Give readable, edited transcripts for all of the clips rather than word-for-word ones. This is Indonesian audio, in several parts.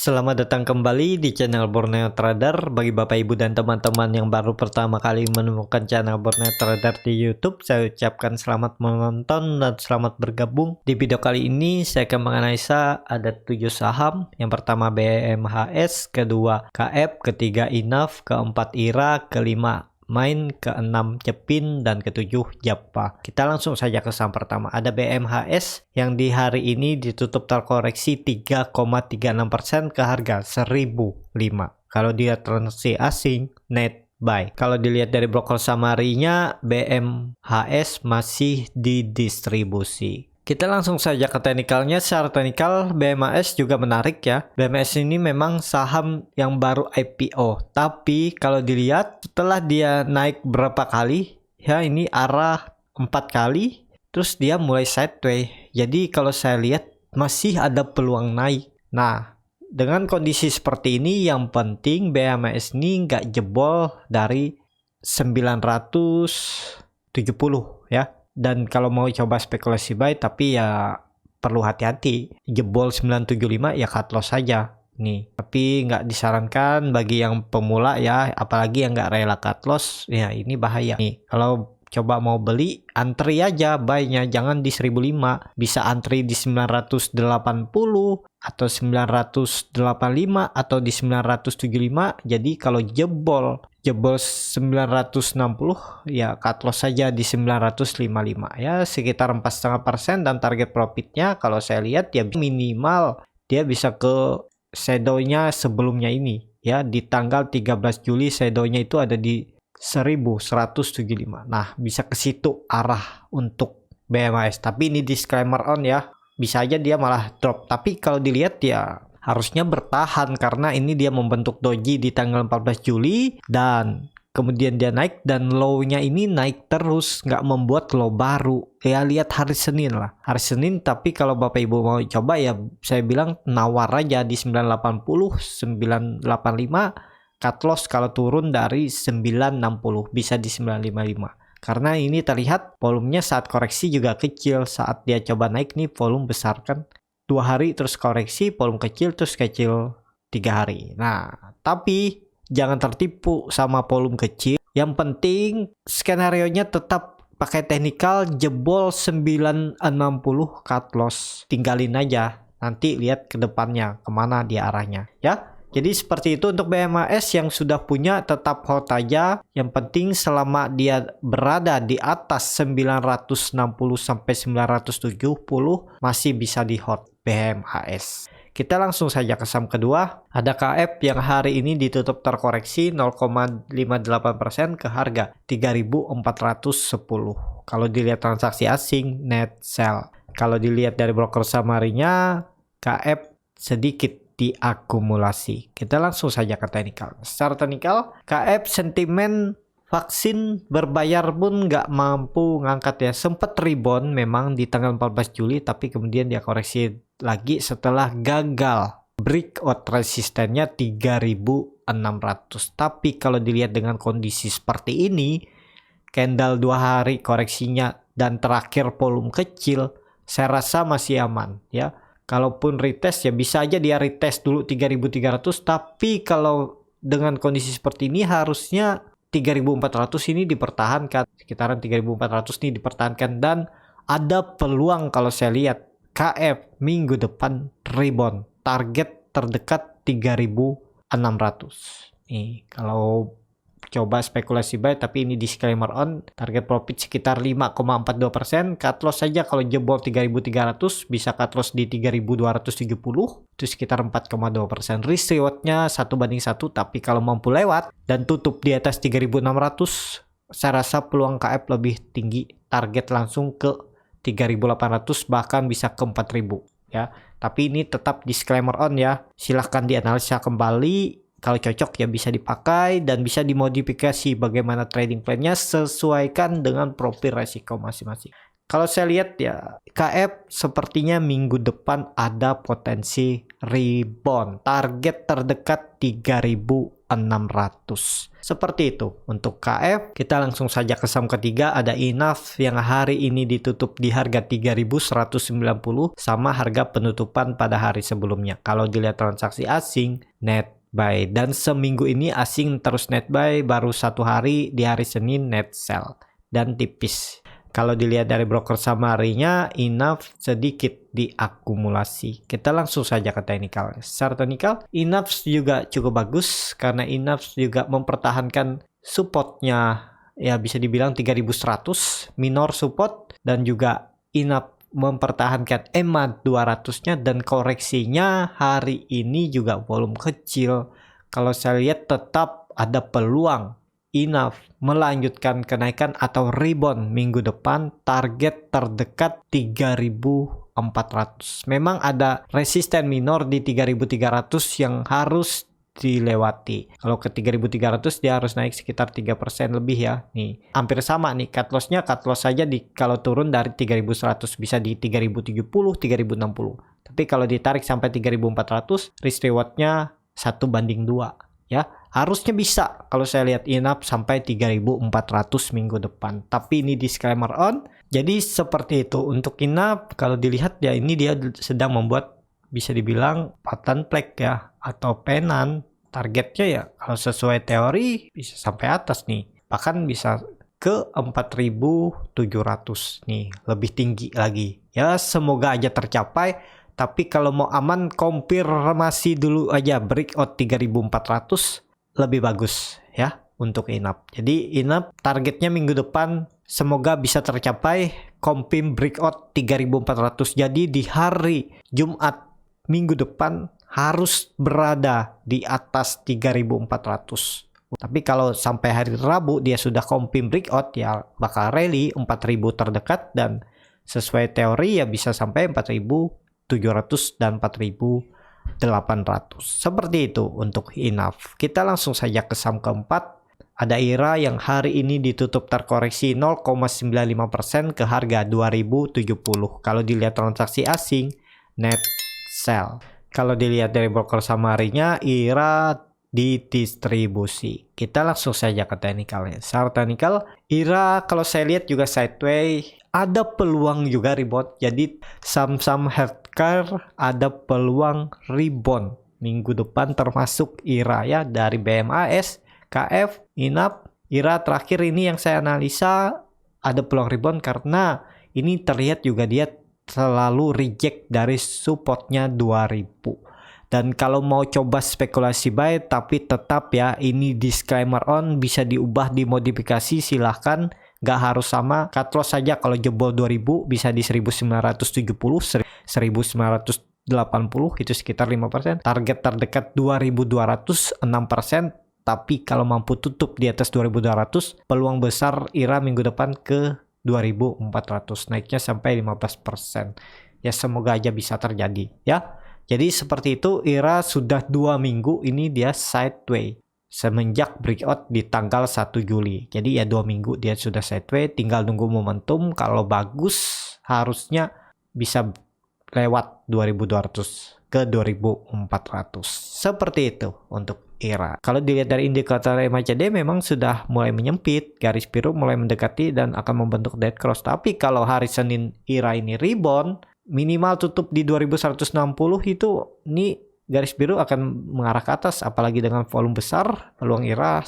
Selamat datang kembali di channel Borneo Trader. Bagi Bapak Ibu dan teman-teman yang baru pertama kali menemukan channel Borneo Trader di YouTube, saya ucapkan selamat menonton dan selamat bergabung. Di video kali ini saya akan menganalisa ada 7 saham. Yang pertama BMHS, kedua KF, ketiga INAF, keempat IRA, kelima Main, ke-6 Cepin, dan ke-7 Japa. Kita langsung saja ke saham pertama. Ada BMHS yang di hari ini ditutup terkoreksi 3,36% ke harga 1005. Kalau dia transaksi asing, net buy. Kalau dilihat dari broker summary-nya, BMHS masih didistribusi. Kita langsung saja ke teknikalnya. Secara teknikal BMHS juga menarik ya. BMHS ini memang saham yang baru IPO, tapi kalau dilihat setelah dia naik berapa kali ya, ini arah 4 kali, terus dia mulai sideways. Jadi kalau saya lihat masih ada peluang naik. Nah, dengan kondisi seperti ini yang penting BMHS ini nggak jebol dari 970 ya. Dan kalau mau coba spekulasi buy, tapi ya perlu hati-hati. Jebol 975 ya cut loss saja nih. Tapi nggak disarankan bagi yang pemula ya, apalagi yang nggak rela cut loss. Ya ini bahaya nih. Kalau coba mau beli, antri aja buy-nya, jangan di 1005. Bisa antri di 980 atau 985 atau di 975. Jadi kalau jebol 960 ya cut loss saja di 955 ya, sekitar 4,5%. Dan target profitnya kalau saya lihat ya minimal dia bisa ke shadow-nya sebelumnya ini ya, di tanggal 13 Juli shadow-nya itu ada di 1175. Nah, bisa ke situ arah untuk BMHS. Tapi ini disclaimer on ya, bisa aja dia malah drop. Tapi kalau dilihat ya harusnya bertahan karena ini dia membentuk doji di tanggal 14 Juli dan kemudian dia naik, dan low-nya ini naik terus, nggak membuat low baru. Ya lihat hari Senin lah. Hari Senin, tapi kalau Bapak Ibu mau coba ya saya bilang nawar aja di 980, 985, cut loss kalau turun dari 960 bisa di 955. Karena ini terlihat volumenya saat koreksi juga kecil, saat dia coba naik nih volume besar kan. 2 hari terus koreksi, volume kecil, terus kecil 3 hari. Nah, tapi jangan tertipu sama volume kecil. Yang penting skenario-nya tetap pakai teknikal, jebol 960 cut loss. Tinggalin aja, nanti lihat ke depannya kemana dia arahnya ya. Jadi seperti itu untuk BMHS. Yang sudah punya tetap hold aja. Yang penting selama dia berada di atas 960 sampai 970 masih bisa di hold BMHS. Kita langsung saja ke saham kedua. Ada KF yang hari ini ditutup terkoreksi 0,58% ke harga 3.410. Kalau dilihat transaksi asing, net sell. Kalau dilihat dari broker summary-nya, KF sedikit diakumulasi. Kita langsung saja ke teknikal. Secara teknikal, KF sentimen vaksin berbayar pun nggak mampu ngangkat ya. Sempat rebound memang di tanggal 14 Juli, tapi kemudian dia koreksi lagi setelah gagal breakout resistennya 3.600. Tapi kalau dilihat dengan kondisi seperti ini, candle 2 hari koreksinya dan terakhir volume kecil, saya rasa masih aman ya. Kalaupun retest ya bisa aja dia retest dulu 3.300, tapi kalau dengan kondisi seperti ini harusnya 3.400 ini dipertahankan, sekitaran 3.400 ini dipertahankan, dan ada peluang kalau saya lihat KF minggu depan rebound. Target terdekat 3.600. Nih, kalau coba spekulasi buy, tapi ini disclaimer on, target profit sekitar 5,42%. Cut loss saja kalau jebol 3.300 bisa cut loss di 3.270, itu sekitar 4,2%. Risk rewardnya 1:1, tapi kalau mampu lewat dan tutup di atas 3.600, saya rasa peluang KF lebih tinggi, target langsung ke 3.800 bahkan bisa ke 4.000 ya. Tapi ini tetap disclaimer on ya, silahkan dianalisa kembali. Kalau cocok ya bisa dipakai dan bisa dimodifikasi bagaimana trading plan-nya, sesuaikan dengan profil resiko masing-masing. Kalau saya lihat ya KF sepertinya minggu depan ada potensi rebound. Target terdekat 3.600 Seperti itu untuk KF. Kita langsung saja ke saham ketiga, ada Enough yang hari ini ditutup di harga 3.190 sama harga penutupan pada hari sebelumnya. Kalau dilihat transaksi asing, net buy, dan seminggu ini asing terus net buy, baru satu hari di hari Senin net sell dan tipis. Kalau dilihat dari broker summary-nya, Enough sedikit diakumulasi. Kita langsung saja ke teknikal. Secara teknikal, Enough juga cukup bagus karena Enough juga mempertahankan supportnya, ya bisa dibilang 3100 minor support, dan juga Enough mempertahankan EMA 200-nya, dan koreksinya hari ini juga volume kecil. Kalau saya lihat tetap ada peluang Enough melanjutkan kenaikan atau rebound minggu depan. Target terdekat 3.400. Memang ada resisten minor di 3.300 yang harus dilewati. Kalau ke 3.300 dia harus naik sekitar 3% lebih ya. Nih, hampir sama nih cut loss-nya. Cut loss saja kalau turun dari 3.100 bisa di 3.070, 3.060. Tapi kalau ditarik sampai 3.400, risk reward-nya 1:2 ya. Harusnya bisa kalau saya lihat Enough sampai 3.400 minggu depan. Tapi ini disclaimer on. Jadi seperti itu untuk Enough. Kalau dilihat ya, ini dia sedang membuat bisa dibilang pattern flag ya, atau penan. Targetnya ya kalau sesuai teori bisa sampai atas nih. Bahkan bisa ke 4.700 nih, lebih tinggi lagi. Ya semoga aja tercapai. Tapi kalau mau aman, konfirmasi dulu aja breakout 3.400 lebih bagus ya untuk Enough. Jadi Enough targetnya minggu depan semoga bisa tercapai, confirm breakout 3.400. Jadi di hari Jumat minggu depan harus berada di atas 3.400. Tapi kalau sampai hari Rabu dia sudah confirm breakout, ya bakal rally 4.000 terdekat, dan sesuai teori ya bisa sampai 4.700 dan 4.800. Seperti itu untuk Enough. Kita langsung saja ke saham keempat. Ada IRA yang hari ini ditutup terkoreksi 0,95% ke harga 2070. Kalau dilihat transaksi asing, net sell. Kalau dilihat dari broker summary-nya, IRA didistribusi. Kita langsung saja ke teknikalnya. Secara teknikal, IRA kalau saya lihat juga sideways, ada peluang juga rebound. Jadi saham-saham healthcare ada peluang rebound minggu depan, termasuk IRA ya, dari BMAS, KF, Enough. IRA terakhir ini yang saya analisa ada peluang rebound karena ini terlihat juga dia selalu reject dari supportnya 2000. Dan kalau mau coba spekulasi buy, tapi tetap ya ini disclaimer on, bisa diubah, dimodifikasi silahkan. Nggak harus sama, cut loss saja kalau jebol 2000 bisa di 1970, 1980, itu sekitar 5%. Target terdekat 2200, 6%. Tapi kalau mampu tutup di atas 2200, peluang besar IRA minggu depan ke 2400, naiknya sampai 15%. Ya semoga aja bisa terjadi ya. Jadi seperti itu, IRA sudah 2 minggu ini dia sideways semenjak breakout di tanggal 1 Juli. Jadi ya 2 minggu dia sudah sideways, tinggal nunggu momentum. Kalau bagus harusnya bisa lewat 2200 ke 2400. Seperti itu untuk IRA. Kalau dilihat dari indikator MACD memang sudah mulai menyempit, garis biru mulai mendekati dan akan membentuk dead cross. Tapi kalau hari Senin IRA ini rebound, minimal tutup di 2160 itu, nih garis biru akan mengarah ke atas, apalagi dengan volume besar, peluang IRA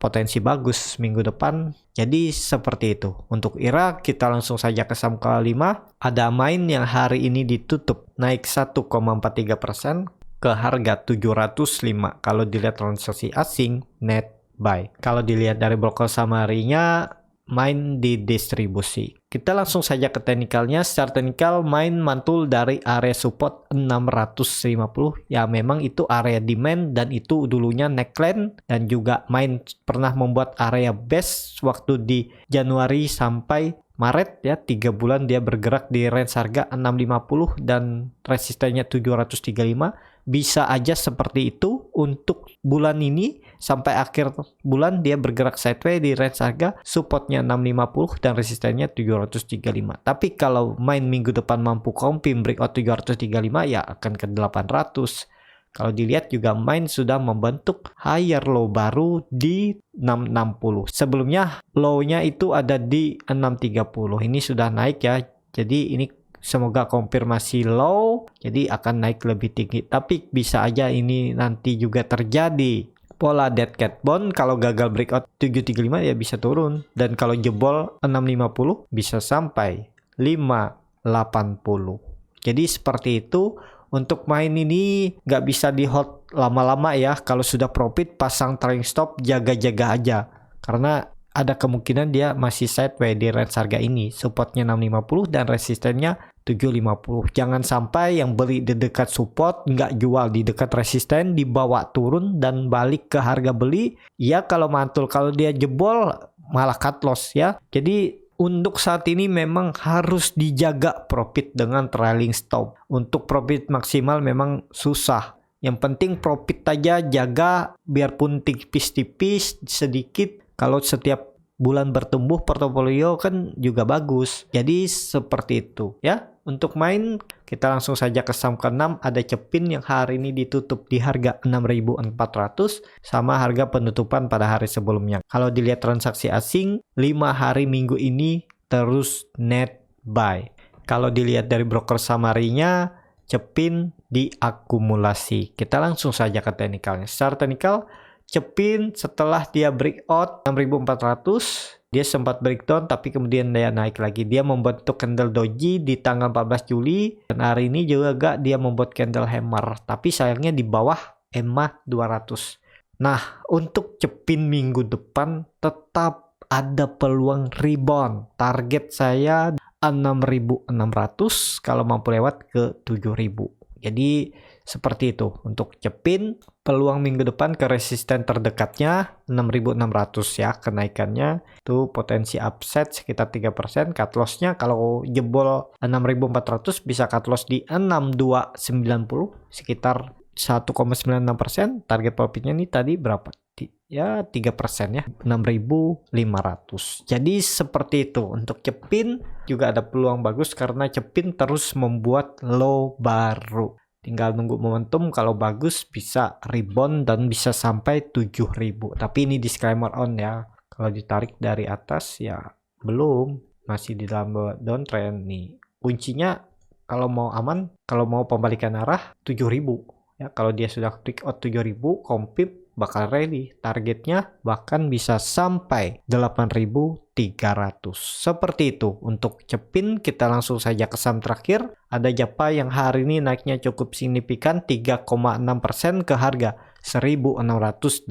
potensi bagus minggu depan. Jadi seperti itu untuk IRA. Kita langsung saja ke saham kelima. Ada Main yang hari ini ditutup naik 1,43% ke harga 705. Kalau dilihat transaksi asing, net buy. Kalau dilihat dari broker summary-nya, Main didistribusi. Kita langsung saja ke teknikalnya. Secara teknikal, Main mantul dari area support 650. Ya memang itu area demand, dan itu dulunya neckline, dan juga Main pernah membuat area base waktu di Januari sampai Maret ya, 3 bulan dia bergerak di range harga 650 dan resistennya 735. Bisa aja seperti itu untuk bulan ini, sampai akhir bulan dia bergerak sideways di range harga supportnya 650 dan resistennya 735. Tapi kalau Main minggu depan mampu confirm breakout 735, ya akan ke 800, Kalau dilihat juga main sudah membentuk higher low baru di 660. Sebelumnya low-nya itu ada di 630. Ini sudah naik ya. Jadi ini semoga konfirmasi low, jadi akan naik lebih tinggi. Tapi bisa aja ini nanti juga terjadi pola dead cat bone. Kalau gagal breakout 735 ya bisa turun, dan kalau jebol 650 bisa sampai 580. Jadi seperti itu. Untuk main ini nggak bisa di hold lama-lama ya. Kalau sudah profit pasang trailing stop, jaga-jaga aja, karena ada kemungkinan dia masih sideways di range harga ini. Supportnya 650 dan resistennya 750. Jangan sampai yang beli di dekat support nggak jual di dekat resisten, dibawa turun dan balik ke harga beli. Ya kalau mantul, kalau dia jebol malah cut loss ya. Jadi untuk saat ini memang harus dijaga profit dengan trailing stop. Untuk profit maksimal memang susah. Yang penting profit aja jaga, biarpun tipis-tipis sedikit. Kalau setiap bulan bertumbuh portofolio kan juga bagus. Jadi seperti itu ya. Untuk main kita langsung saja ke saham ke-6. Ada Cepin yang hari ini ditutup di harga 6.400 sama harga penutupan pada hari sebelumnya. Kalau dilihat transaksi asing 5 hari minggu ini terus net buy. Kalau dilihat dari broker summary-nya, Cepin diakumulasi. Kita langsung saja ke teknikalnya. Secara teknikal, Cepin setelah dia breakout 6.400, dia sempat breakdown tapi kemudian dia naik lagi. Dia membentuk candle doji di tanggal 14 Juli dan hari ini juga dia membuat candle hammer, tapi sayangnya di bawah EMA 200. Nah, untuk Cepin minggu depan tetap ada peluang rebound. Target saya 6.600, kalau mampu lewat ke 7.000. Jadi seperti itu untuk Cepin. Peluang minggu depan ke resisten terdekatnya 6.600 ya, kenaikannya itu potensi upside sekitar 3%. Cut lossnya kalau jebol 6.400 bisa cut loss di 6.290 sekitar 1,96%. Target profitnya nih tadi berapa? Ya 3% ya, 6.500. Jadi seperti itu untuk Cepin. Juga ada peluang bagus karena Cepin terus membuat low baru. Tinggal nunggu momentum, kalau bagus bisa rebound dan bisa sampai 7.000. Tapi ini disclaimer on ya. Kalau ditarik dari atas ya belum, masih di dalam downtrend nih. Kuncinya kalau mau aman, kalau mau pembalikan arah 7.000 ya. Kalau dia sudah breakout 7.000, kompip bakal rally. Targetnya bahkan bisa sampai 8.300. Seperti itu untuk Cepin. Kita langsung saja ke saham terakhir. Ada Japa yang hari ini naiknya cukup signifikan 3,6% ke harga 1.680.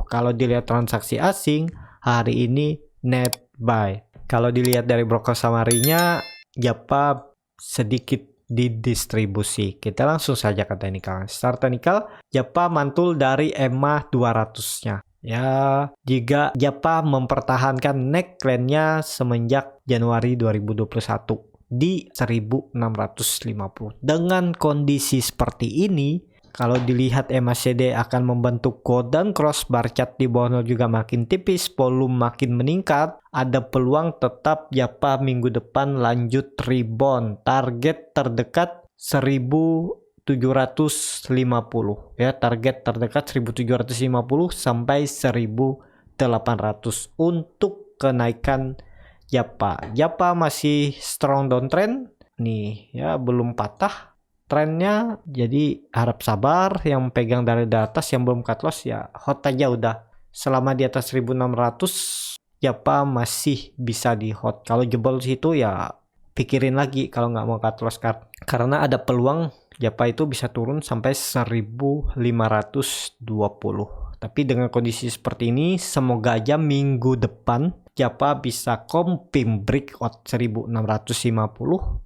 Kalau dilihat transaksi asing hari ini net buy. Kalau dilihat dari broker summary-nya, Japa sedikit didistribusi. Kita langsung saja ke teknikal. Start teknikal, Japa mantul dari EMA 200-nya. Ya, jika Japa mempertahankan neckline-nya semenjak Januari 2021 di 1650. Dengan kondisi seperti ini, kalau dilihat MACD akan membentuk golden cross, bar chart di bawah juga makin tipis, volume makin meningkat, ada peluang tetap Japa minggu depan lanjut rebound. Target terdekat 1.750 ya, target terdekat 1.750 sampai 1.800 untuk kenaikan Japa. Japa masih strong downtrend nih ya, belum patah trennya, jadi harap sabar. Yang pegang dari atas yang belum cut loss ya hot aja udah. Selama di atas 1.600 Japa masih bisa di hot. Kalau jebol situ ya pikirin lagi kalau nggak mau cut loss, karena ada peluang Japa itu bisa turun sampai 1.520. Tapi dengan kondisi seperti ini, semoga aja minggu depan Japa bisa confirm breakout 1650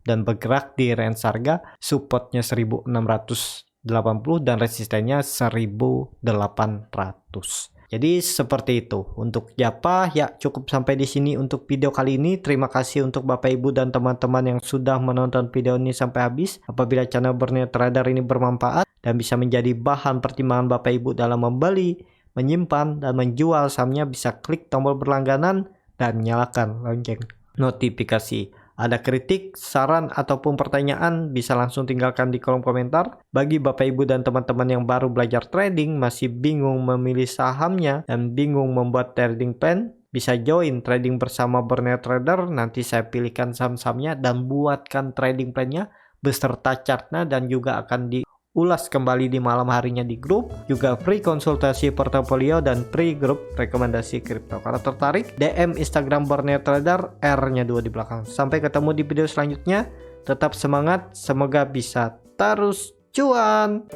dan bergerak di range harga supportnya 1680 dan resistennya 1800. Jadi seperti itu untuk Japa ya. Cukup sampai di sini untuk video kali ini. Terima kasih untuk Bapak Ibu dan teman-teman yang sudah menonton video ini sampai habis. Apabila channel Berniat Trader ini bermanfaat dan bisa menjadi bahan pertimbangan Bapak Ibu dalam membeli, menyimpan, dan menjual sahamnya, bisa klik tombol berlangganan dan nyalakan lonceng notifikasi Ada kritik, saran, ataupun pertanyaan bisa langsung tinggalkan di kolom komentar. Bagi Bapak Ibu dan teman-teman yang baru belajar trading, masih bingung memilih sahamnya, dan bingung membuat trading plan, bisa join trading bersama Borneo Trader. Nanti saya pilihkan saham-sahamnya dan buatkan trading plan-nya beserta chartnya, dan juga akan diulas kembali di malam harinya di grup. Juga free konsultasi portofolio dan free grup rekomendasi kripto. Kalau tertarik, DM Instagram Borneo Trader, R-nya 2 di belakang. Sampai ketemu di video selanjutnya. Tetap semangat, semoga bisa terus cuan.